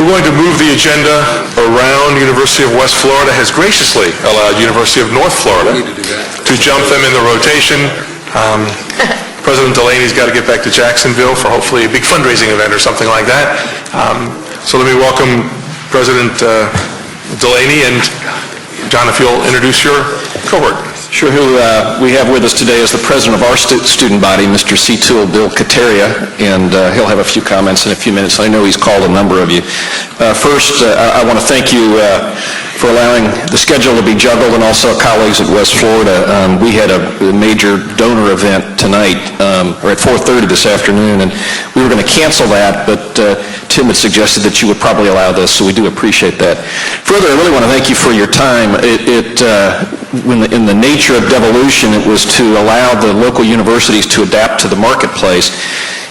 We're going to move the agenda around. University of West Florida has graciously allowed University of North Florida to jump them in the rotation. President Delaney's got to get back to Jacksonville for hopefully a big fundraising event or something like that. So let me welcome President Delaney, and John, if you'll introduce your cohort. Sure. Who we have with us today is the president of our student body, Mr. C-Tool Bill Kateria, and he'll have a few comments in a few minutes. I know he's called a number of you. First, I want to thank you for allowing the schedule to be juggled, and also our colleagues at West Florida. We had a major donor event tonight, or at 4:30 this afternoon, and we were going to cancel that, but Tim had suggested that you would probably allow this, so we do appreciate that. Further, I really want to thank you for your time. In the nature of devolution, it was to allow the local universities to adapt to the marketplace.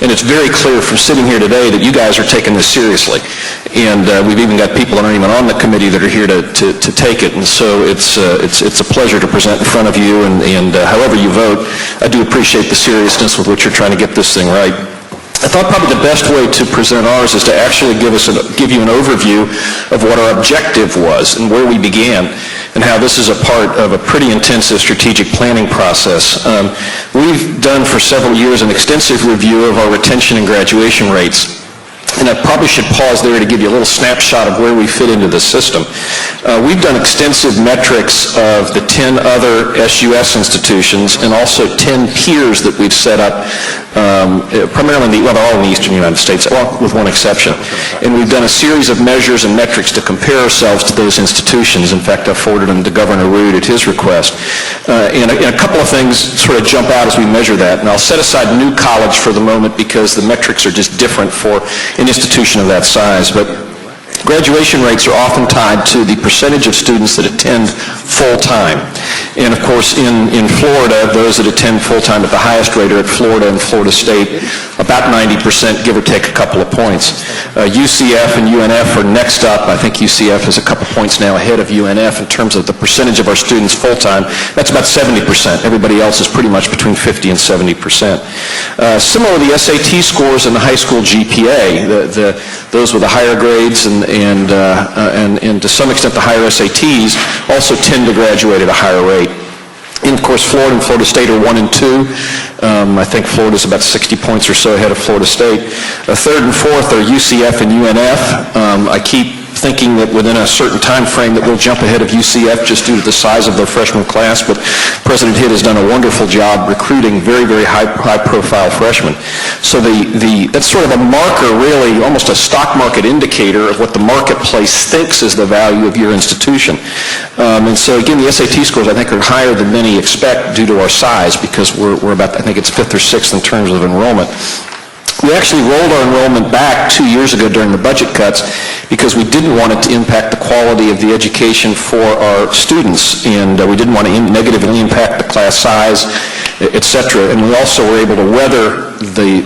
And it's very clear from sitting here today that you guys are taking this seriously. And we've even got people that aren't even on the committee that are here to take it. And so it's a pleasure to present in front of you. And however you vote, I do appreciate the seriousness with which you're trying to get this thing right. I thought probably the best way to present ours is to actually give you an overview of what our objective was and where we began, and how this is a part of a pretty intensive strategic planning process. We've done for several years an extensive review of our retention and graduation rates. And I probably should pause there to give you a little snapshot of where we fit into the system. We've done extensive metrics of the 10 other SUS institutions and also 10 peers that we've set up, primarily they're all in the eastern United States, well, with one exception. And we've done a series of measures and metrics to compare ourselves to those institutions. In fact, I forwarded them to Governor Rood at his request. And a couple of things sort of jump out as we measure that. And I'll set aside New College for the moment because the metrics are just different for an institution of that size. But graduation rates are often tied to the percentage of students that attend full-time. And of course, in Florida, those that attend full-time at the highest rate are at Florida and Florida State, about 90%, give or take a couple of points. UCF and UNF are next up. I think UCF is a couple points now ahead of UNF in terms of the percentage of our students full-time. That's about 70%. Everybody else is pretty much between 50 and 70%. Similarly, the SAT scores and the high school GPA, those with the higher grades and to some extent the higher SATs also tend to graduate at a higher rate. And of course, Florida and Florida State are 1 and 2. I think Florida's about 60 points or so ahead of Florida State. Third and fourth are UCF and UNF. I keep thinking that within a certain time frame that we'll jump ahead of UCF just due to the size of their freshman class, but President Hitt has done a wonderful job recruiting very, very high-profile freshmen. So that's sort of a marker, really, almost a stock market indicator of what the marketplace thinks is the value of your institution. And so, again, the SAT scores, I think, are higher than many expect due to our size because we're about, I think it's 5th or 6th in terms of enrollment. We actually rolled our enrollment back 2 years ago during the budget cuts because we didn't want it to impact the quality of the education for our students, and we didn't want to negatively impact the class size, etc. And we also were able to weather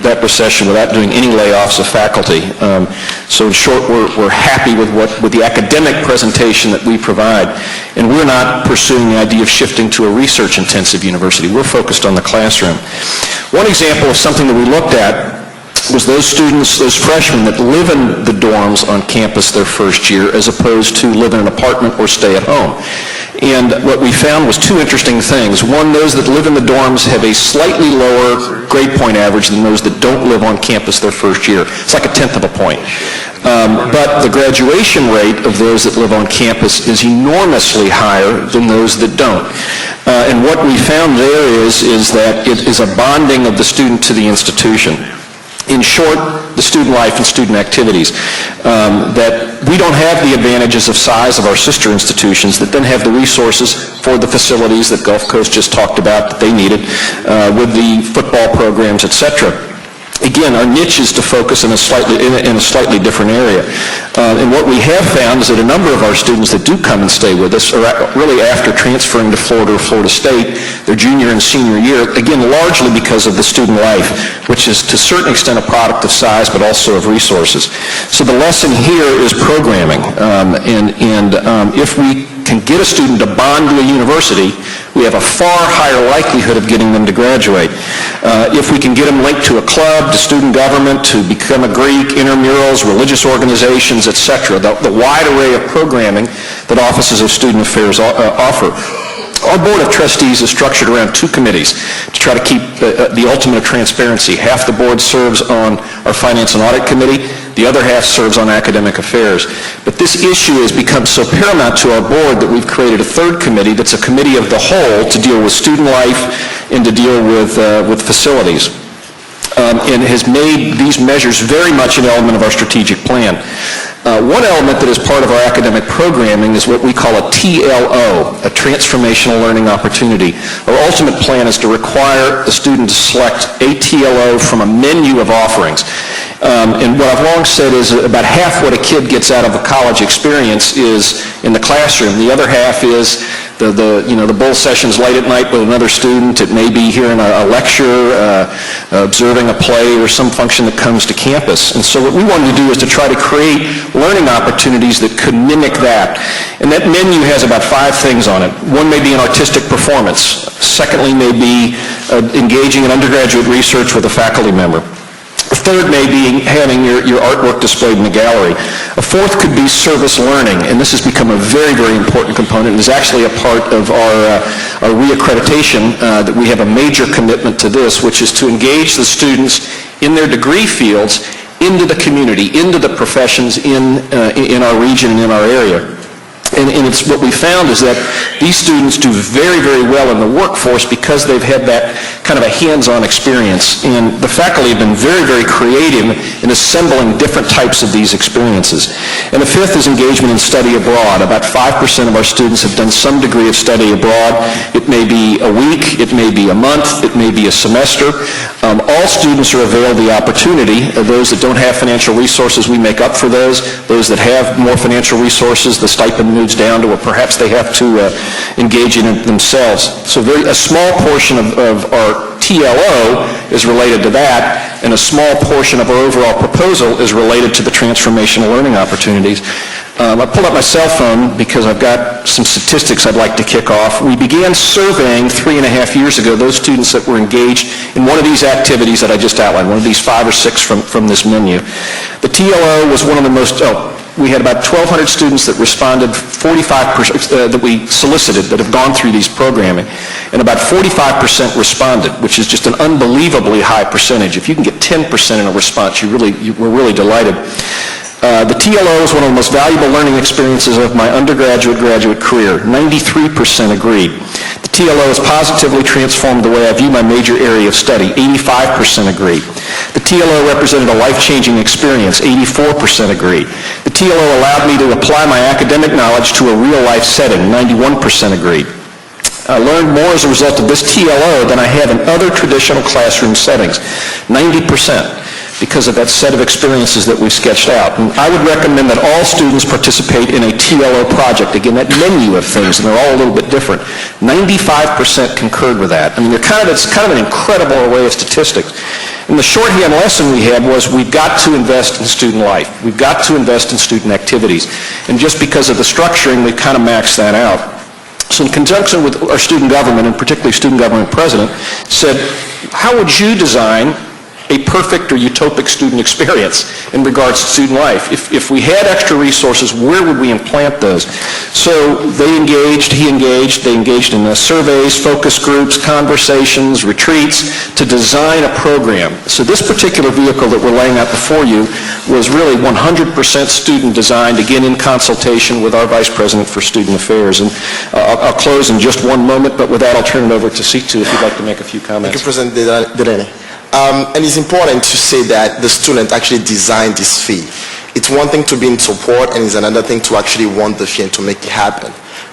that recession without doing any layoffs of faculty. So in short, we're happy with the academic presentation that we provide, and we're not pursuing the idea of shifting to a research-intensive university. We're focused on the classroom. One example of something that we looked at was those students, those freshmen that live in the dorms on campus their first year as opposed to live in an apartment or stay at home. And what we found was two interesting things. One, those that live in the dorms have a slightly lower grade point average than those that don't live on campus their first year. It's like 1/10 of a point. But the graduation rate of those that live on campus is enormously higher than those that don't. And what we found there is that it is a bonding of the student to the institution. In short, the student life and student activities, that we don't have the advantages of size of our sister institutions that then have the resources for the facilities that Gulf Coast just talked about that they needed, with the football programs, etc. Again, our niche is to focus in a slightly different area. And what we have found is that a number of our students that do come and stay with us are really after transferring to Florida or Florida State, their junior and senior year, again, largely because of the student life, which is to a certain extent a product of size, but also of resources. So the lesson here is programming. If we can get a student to bond to a university, we have a far higher likelihood of getting them to graduate. If we can get them linked to a club, to student government, to become a Greek, intramurals, religious organizations, etc., the wide array of programming that offices of student affairs offer. Our Board of Trustees is structured around two committees to try to keep the ultimate of transparency. Half the board serves on our Finance and Audit Committee, the other half serves on Academic Affairs. But this issue has become so paramount to our board that we've created a third committee that's a committee of the whole to deal with student life and to deal with facilities. And has made these measures very much an element of our strategic plan. One element that is part of our academic programming is what we call a TLO, a Transformational Learning Opportunity. Our ultimate plan is to require the student to select a TLO from a menu of offerings. And what I've long said is about half what a kid gets out of a college experience is in the classroom. The other half is the bull sessions late at night with another student. It may be hearing a lecture, observing a play, or some function that comes to campus. And so what we wanted to do is to try to create learning opportunities that could mimic that. And that menu has about 5 things on it. One may be an artistic performance. Secondly may be engaging in undergraduate research with a faculty member. A third may be having your artwork displayed in the gallery. A fourth could be service learning, and this has become a very, very important component and is actually a part of our reaccreditation that we have a major commitment to this, which is to engage the students in their degree fields into the community, into the professions in our region and in our area. And it's what we found is that these students do very, very well in the workforce because they've had that kind of a hands-on experience. And the faculty have been very, very creative in assembling different types of these experiences. And the fifth is engagement in study abroad. About 5% of our students have done some degree of study abroad. It may be a week, it may be a month, it may be a semester. All students are availed the opportunity. Those that don't have financial resources, we make up for those. Those that have more financial resources, the stipend moves down to where perhaps they have to engage in it themselves. So a small portion of our TLO is related to that, and a small portion of our overall proposal is related to the transformational learning opportunities. I pulled up my cell phone because I've got some statistics I'd like to kick off. We began surveying 3.5 years ago those students that were engaged in one of these activities that I just outlined, one of these 5 or 6 from this menu. The TLO was one of the most, we had about 1,200 students that responded, 45% that we solicited that have gone through these programming, and about 45% responded, which is just an unbelievably high percentage. If you can get 10% in a response, we're really delighted. The TLO is one of the most valuable learning experiences of my graduate career. 93% agreed. The TLO has positively transformed the way I view my major area of study. 85% agreed. The TLO represented a life-changing experience. 84% agreed. The TLO allowed me to apply my academic knowledge to a real-life setting. 91% agreed. I learned more as a result of this TLO than I have in other traditional classroom settings. 90%. Because of that set of experiences that we've sketched out. And I would recommend that all students participate in a TLO project. Again, that menu of things, and they're all a little bit different. 95% concurred with that. I mean, it's kind of an incredible array of statistics. And the shorthand lesson we had was we've got to invest in student life. We've got to invest in student activities. And just because of the structuring, we've kind of maxed that out. So in conjunction with our student government, and particularly student government president, said, how would you design a perfect or utopic student experience in regards to student life? If we had extra resources, where would we implant those? So they engaged in surveys, focus groups, conversations, retreats to design a program. So this particular vehicle that we're laying out before you was really 100% student designed, again in consultation with our Vice President for Student Affairs. And I'll close in just one moment, but with that I'll turn it over to Situ if you'd like to make a few comments. Thank you, President Delene. And it's important to say that the student actually designed this fee. It's one thing to be in support, and it's another thing to actually want the fee and to make it happen.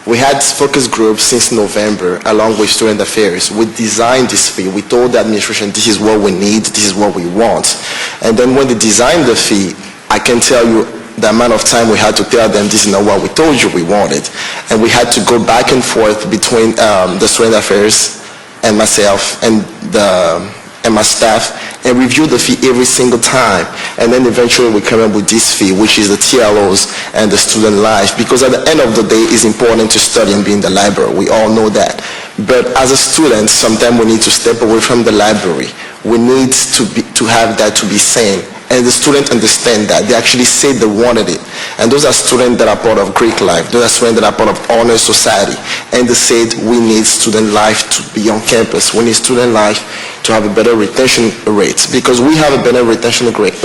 We had focus groups since November along with student affairs. We designed this fee. We told the administration this is what we need, this is what we want. And then when they designed the fee, I can tell you the amount of time we had to tell them this is not what we told you we wanted. And we had to go back and forth between the student affairs and myself and my staff and review the fee every single time. And then eventually we come up with this fee, which is the TLOs and the student life, because at the end of the day it's important to study and be in the library. We all know that. But as a student, sometimes we need to step away from the library. We need to have that to be seen. And the students understand that. They actually say they wanted it. And those are students that are part of Greek life. Those are students that are part of honor society. And they said we need student life to be on campus. We need student life to have a better retention rate. Because we have a better retention rate,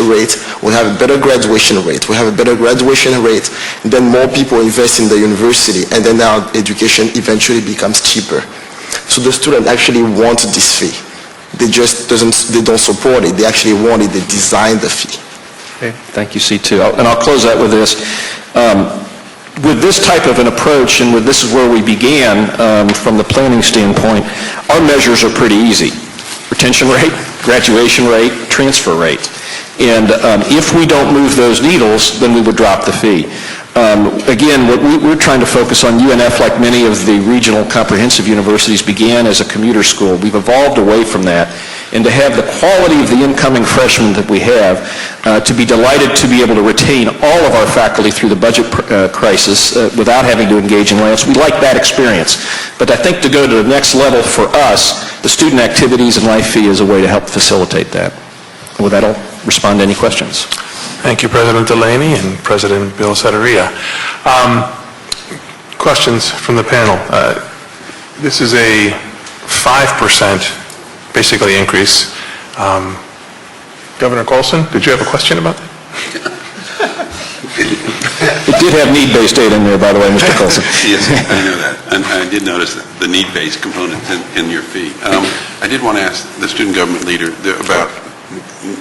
we have a better graduation rate. We have a better graduation rate, then more people invest in the university. And then our education eventually becomes cheaper. So the students actually want this fee. They don't support it. They actually want it. They design the fee. Okay, thank you, C2. And I'll close that with this. With this type of an approach, and this is where we began from the planning standpoint, our measures are pretty easy. Retention rate, graduation rate, transfer rate. And if we don't move those needles, then we would drop the fee. Again, what we're trying to focus on, UNF, like many of the regional comprehensive universities, began as a commuter school. We've evolved away from that. And to have the quality of the incoming freshmen that we have, to be delighted to be able to retain all of our faculty through the budget crisis without having to engage in layoffs, we like that experience. But I think to go to the next level for us, the student activities and life fee is a way to help facilitate that. And with that, I'll respond to any questions. Thank you, President Delaney and President Bill Sadaria. Questions from the panel. This is a 5% basically increase. Governor Colson, did you have a question about that? It did have need-based data in there, by the way, Mr. Colson. Yes, I know that. And I did notice the need-based component in your fee. I did want to ask the student government leader about,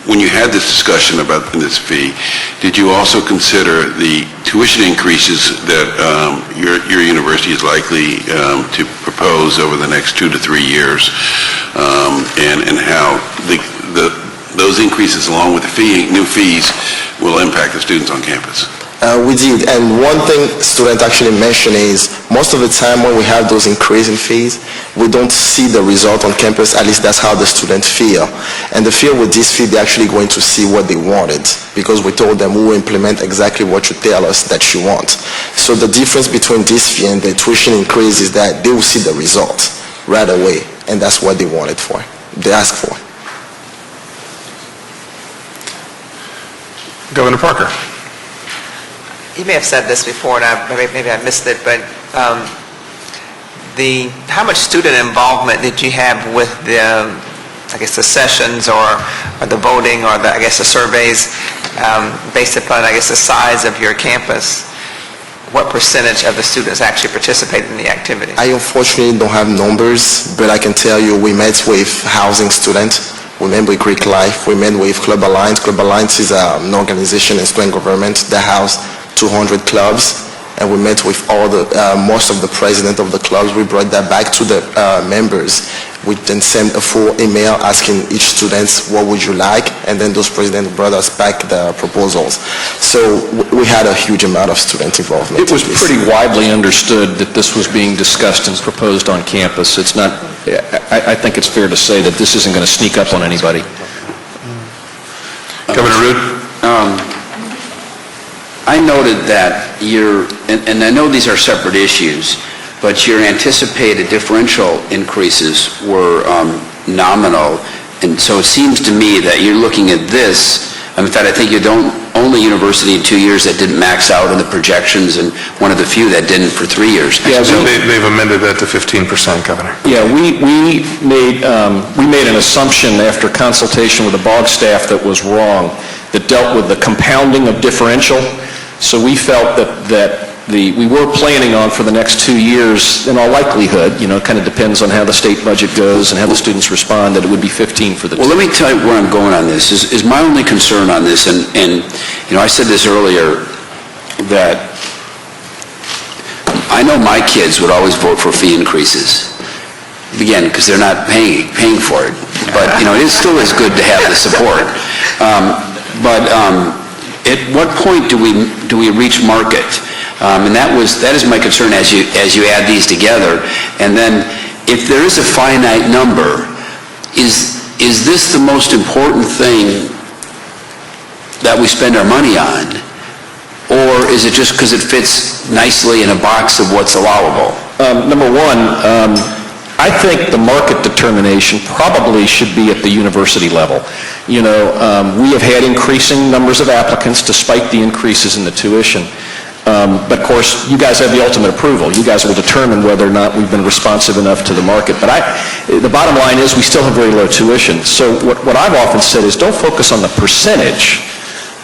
when you had this discussion about this fee, did you also consider the tuition increases that your university is likely to propose over the next 2 to 3 years, and how those increases, along with the new fees, will impact the students on campus? We did, and one thing students actually mention is most of the time when we have those increasing fees, we don't see the result on campus. At least that's how the students feel. And the feel with this fee, they're actually going to see what they wanted, because we told them we will implement exactly what you tell us that you want. So the difference between this fee and the tuition increase is that they will see the result right away, and that's what they wanted for. They asked for. Governor Parker. You may have said this before, and maybe I missed it, but how much student involvement did you have with the sessions or the voting or the surveys based upon, the size of your campus? What percentage of the students actually participate in the activity? I unfortunately don't have numbers, but I can tell you we met with housing students. We met with Greek Life. We met with Club Alliance. Club Alliance is an organization in student government that house 200 clubs, and we met with most of the president of the clubs. We brought that back to the members. We then sent a full email asking each student, what would you like? And then those presidents brought us back the proposals. So we had a huge amount of student involvement. It was pretty widely understood that this was being discussed and proposed on campus. It's not, I think it's fair to say that this isn't going to sneak up on anybody. Governor Root? I noted that and I know these are separate issues, but your anticipated differential increases were nominal, and so it seems to me that you're looking at this. In fact, I think you're the only university in 2 years that didn't max out on the projections, and one of the few that didn't for 3 years. Yeah, So they've amended that to 15%, Governor. Yeah, we made an assumption after consultation with the BOG staff that was wrong, that dealt with the compounding of differential. So we felt that we were planning on for the next 2 years, in all likelihood, it kind of depends on how the state budget goes and how the students respond, that it would be 15 for the Well, let me tell you where I'm going on this. Is my only concern on this, and I said this earlier, that I know my kids would always vote for fee increases. Again, because they're not paying for it. But, it still is good to have the support. At what point do we reach market? And that is my concern as you add these together. And then, if there is a finite number, is this the most important thing that we spend our money on, or is it just because it fits nicely in a box of what's allowable? Number one, I think the market determination probably should be at the university level. You know, we have had increasing numbers of applicants despite the increases in the tuition. But of course, you guys have the ultimate approval. You guys will determine whether or not we've been responsive enough to the market. But the bottom line is we still have very low tuition. So what I've often said is don't focus on the percentage,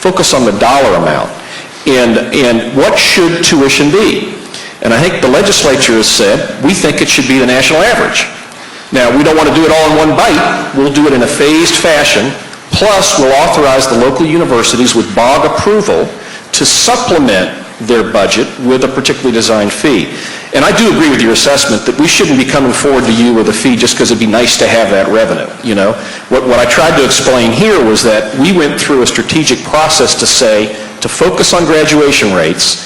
focus on the dollar amount. And what should tuition be? And I think the legislature has said, we think it should be the national average. Now, we don't want to do it all in one bite. We'll do it in a phased fashion. Plus, we'll authorize the local universities with BOG approval to supplement their budget with a particularly designed fee. And I do agree with your assessment that we shouldn't be coming forward to you with a fee just because it'd be nice to have that revenue, you know. What I tried to explain here was that we went through a strategic process to say, to focus on graduation rates,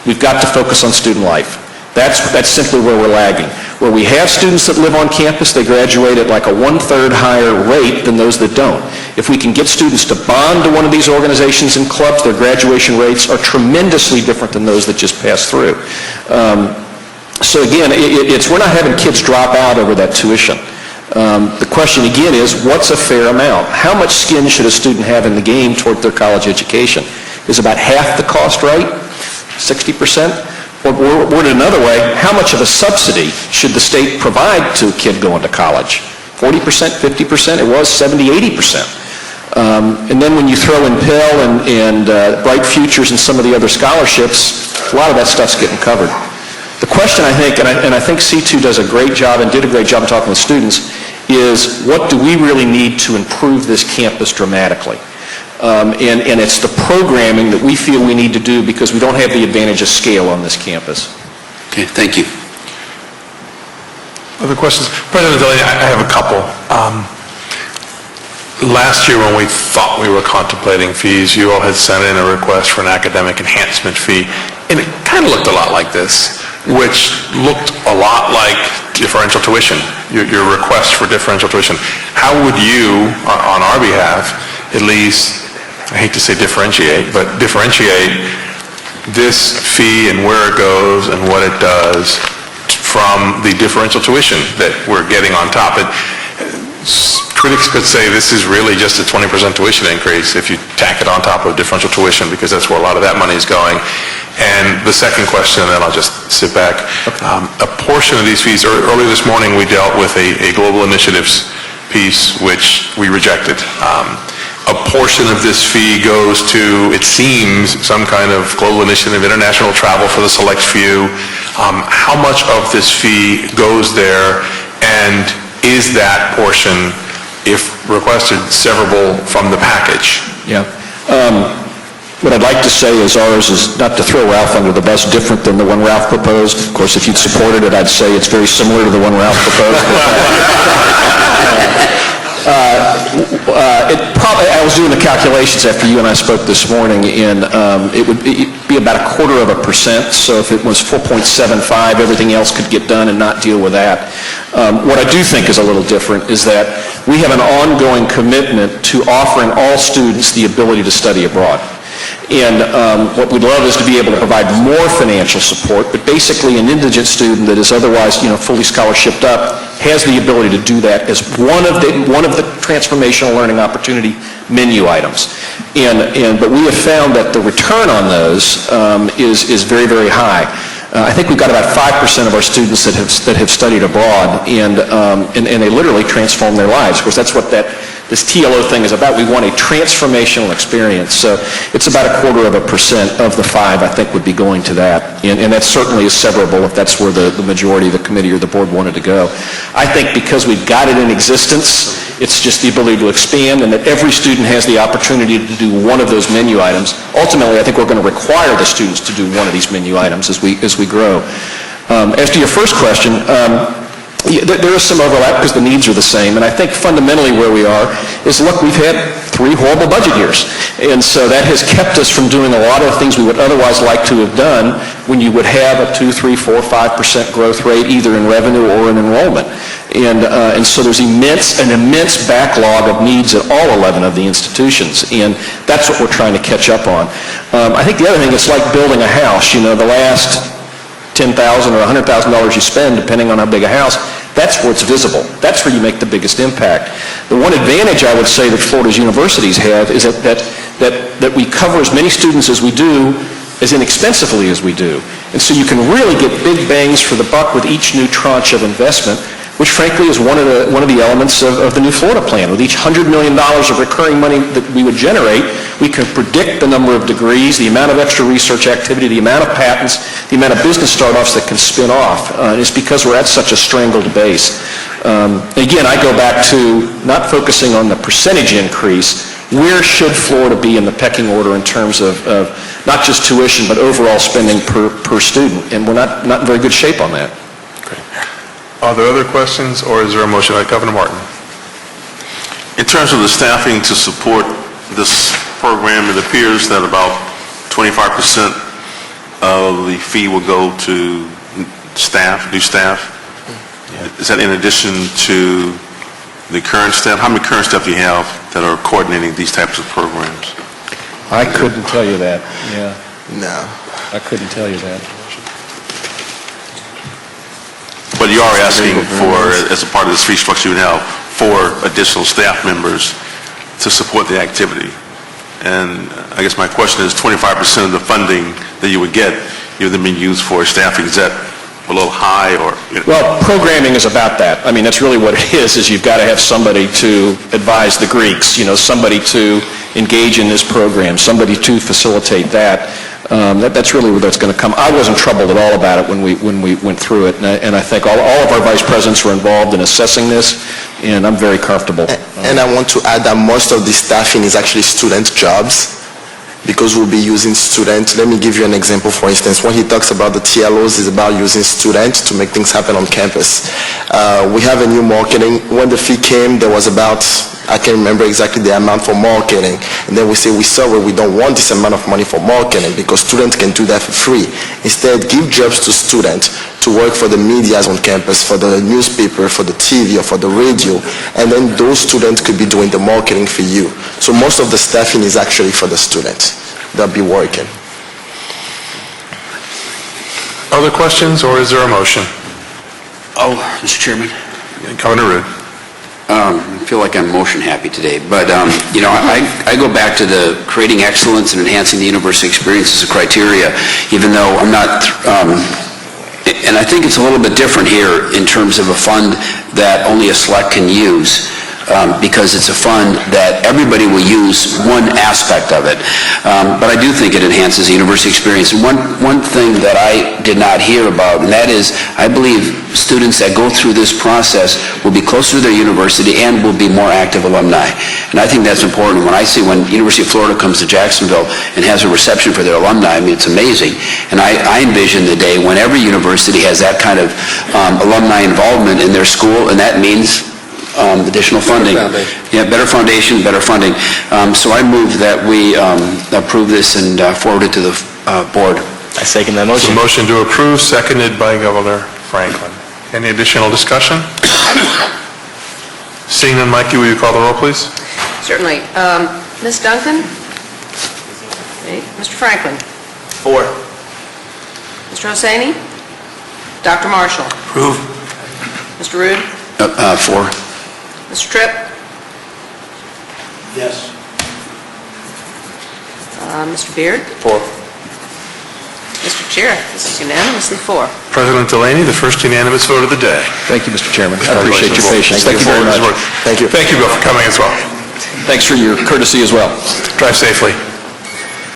we've got to focus on student life. That's simply where we're lagging. Where we have students that live on campus, they graduate at like a 1/3 higher rate than those that don't. If we can get students to bond to one of these organizations and clubs, their graduation rates are tremendously different than those that just pass through. So again, we're not having kids drop out over that tuition. The question again is, what's a fair amount? How much skin should a student have in the game toward their college education? Is about half the cost right? 60%? Or worded another way, how much of a subsidy should the state provide to a kid going to college? 40%, 50%? It was 70, 80%. And then when you throw in Pell and Bright Futures and some of the other scholarships, a lot of that stuff's getting covered. The question, I think, and I think C2 does a great job and did a great job talking with students, is what do we really need to improve this campus dramatically? And it's the programming that we feel we need to do because we don't have the advantage of scale on this campus. Okay, thank you. Other questions? President Delaney, I have a couple. Last year when we thought we were contemplating fees, you all had sent in a request for an academic enhancement fee, and it kind of looked a lot like this, which looked a lot like differential tuition, your request for differential tuition. How would you, on our behalf, at least, I hate to say differentiate, but differentiate this fee and where it goes and what it does from the differential tuition that we're getting on top? Critics could say this is really just a 20% tuition increase if you tack it on top of differential tuition because that's where a lot of that money is going. And the second question, and then I'll just sit back. A portion of these fees, earlier this morning we dealt with a global initiatives piece which we rejected. A portion of this fee goes to, it seems, some kind of global initiative, international travel for the select few. How much of this fee goes there, and is that portion, if requested, severable from the package? Yeah. What I'd like to say is ours is, not to throw Ralph under the bus, different than the one Ralph proposed. Of course, if you'd supported it, I'd say it's very similar to the one Ralph proposed. I was doing the calculations after you and I spoke this morning, and it would be about 0.25%. So if it was 4.75, everything else could get done and not deal with that. What I do think is a little different is that we have an ongoing commitment to offering all students the ability to study abroad. And what we'd love is to be able to provide more financial support, but basically an indigent student that is otherwise, fully scholarshiped up has the ability to do that as one of the transformational learning opportunity menu items. But we have found that the return on those is very, very high. I think we've got about 5% of our students that have studied abroad, and they literally transform their lives. Of course, that's what this TLO thing is about. We want a transformational experience. So it's about 0.25% of the 5, I think, would be going to that. And that certainly is severable if that's where the majority of the committee or the board wanted to go. I think because we've got it in existence, it's just the ability to expand, and that every student has the opportunity to do one of those menu items. Ultimately, I think we're going to require the students to do one of these menu items as we grow. As to your first question, there is some overlap because the needs are the same, and I think fundamentally where we are is, look, we've had 3 horrible budget years, and so that has kept us from doing a lot of the things we would otherwise like to have done when you would have a 2, 3, 4, 5% growth rate either in revenue or in enrollment. And so there's an immense backlog of needs at all 11 of the institutions, and that's what we're trying to catch up on. I think the other thing, it's like building a house. The last $10,000 or $100,000 you spend, depending on how big a house, That's where it's visible. That's where you make the biggest impact. The one advantage I would say that Florida's universities have is that we cover as many students as we do as inexpensively as we do. And so you can really get big bangs for the buck with each new tranche of investment, which frankly is one of the elements of the new Florida plan. With each $100 million of recurring money that we would generate, we can predict the number of degrees, the amount of extra research activity, the amount of patents, the amount of business startups that can spin off. And it's because we're at such a strangled base. Again, I go back to not focusing on the percentage increase. Where should Florida be in the pecking order in terms of not just tuition, but overall spending per student? And we're not in very good shape on that. Are there other questions, or is there a motion? Governor Martin. In terms of the staffing to support this program, it appears that about 25% of the fee will go to staff, new staff. Is that in addition to the current staff? How many current staff do you have that are coordinating these types of programs? I couldn't tell you that. Yeah, No. I couldn't tell you that. But you are asking for, as a part of this fee structure, you would have 4 additional staff members to support the activity. And I guess my question is, 25% of the funding that you would get, you would then be used for staffing. Is that a little high, or? Well, programming is about that. I mean, that's really what it is you've got to have somebody to advise the Greeks, somebody to engage in this program, somebody to facilitate that. That's really where that's going to come. I wasn't troubled at all about it when we went through it, and I think all of our vice presidents were involved in assessing this, and I'm very comfortable. And I want to add that most of the staffing is actually student jobs, because we'll be using students. Let me give you an example. For instance, when he talks about the TLOs, it's about using students to make things happen on campus. We have a new marketing. When the fee came, there was about, I can't remember exactly the amount for marketing. And then we say, we don't want this amount of money for marketing because students can do that for free. Instead, give jobs to students to work for the medias on campus, for the newspaper, for the TV, or for the radio. And then those students could be doing the marketing for you. So most of the staffing is actually for the students. They'll be working. Other questions, or is there a motion? Oh, Mr. Chairman. Governor Rood. I feel like I'm motion happy today, but I go back to the creating excellence and enhancing the university experience as a criteria, even though I'm not, and I think it's a little bit different here in terms of a fund that only a select can use, because it's a fund that everybody will use one aspect of it. But I do think it enhances the university experience. And one thing that I did not hear about, and that is, I believe students that go through this process will be closer to their university and will be more active alumni. And I think that's important. When I see when University of Florida comes to Jacksonville and has a reception for their alumni, I mean, it's amazing. And I envision the day when every university has that kind of alumni involvement in their school, and that means additional funding. Yeah, better foundation, better funding. So I move that we approve this and forward it to the board. I second that So motion to approve, seconded by Governor Franklin. Any additional discussion? Seeing none, Mikey, will you call the roll, please? Certainly. Ms. Duncan? Okay. Mr. Franklin? 4. Mr. Hosseini? Dr. Marshall? Approve. Mr. Rood? 4. Mr. Tripp? Yes. Mr. Beard? 4. Mr. Chair, this is unanimously 4. President Delaney, the first unanimous vote of the day. Thank you, Mr. Chairman. I appreciate your patience. Thank you very much. Thank you. Thank you, Bill, for coming as well. Thanks for your courtesy as well. Drive safely.